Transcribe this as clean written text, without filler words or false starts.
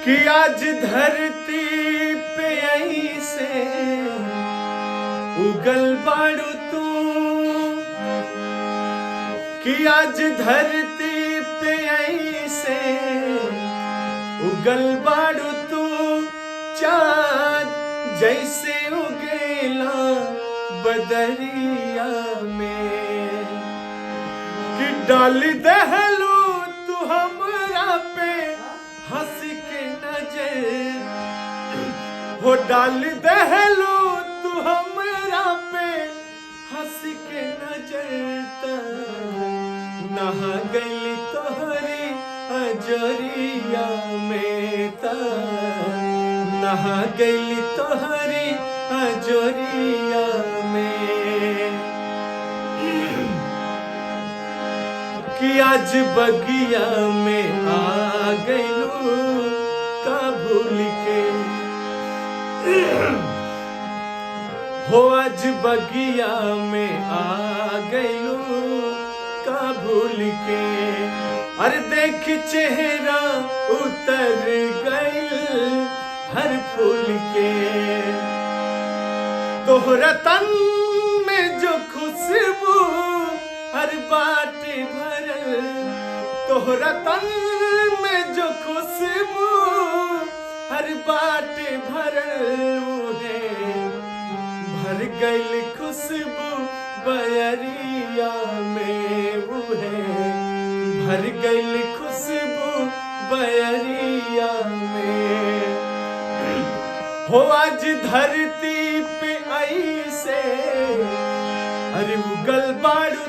कि आज धरती पे ऐसे उगल बाड़ू तू, कि आज धरती पे ऐसे उगल बाड़ू तू, चाँद जैसे उगेला बदरिया में, कि डाल दहलू तू हमरा पे हंस के नजर, हो डाल दहलू तू हमरा पे हंस के नजर, नहा गई तोहरी अजरिया में, नहा गई तोहरी अजरिया में, कि आज बगिया में आ गईलू का भूल के, हो आज बगिया में आ गईलू का भूल के, अरे देख चेहरा उतर गईल हर फूल के, तोहरा तन में जो खुशबू हर बाट भरल, तोहरा तन में जो खुशबू हर बाट भरल है, भर गई खुशबू बयरिया में वो है, भर गई खुशबू बयरिया में, हो आज धरती पे ऐसे अरे उगल बाड़ू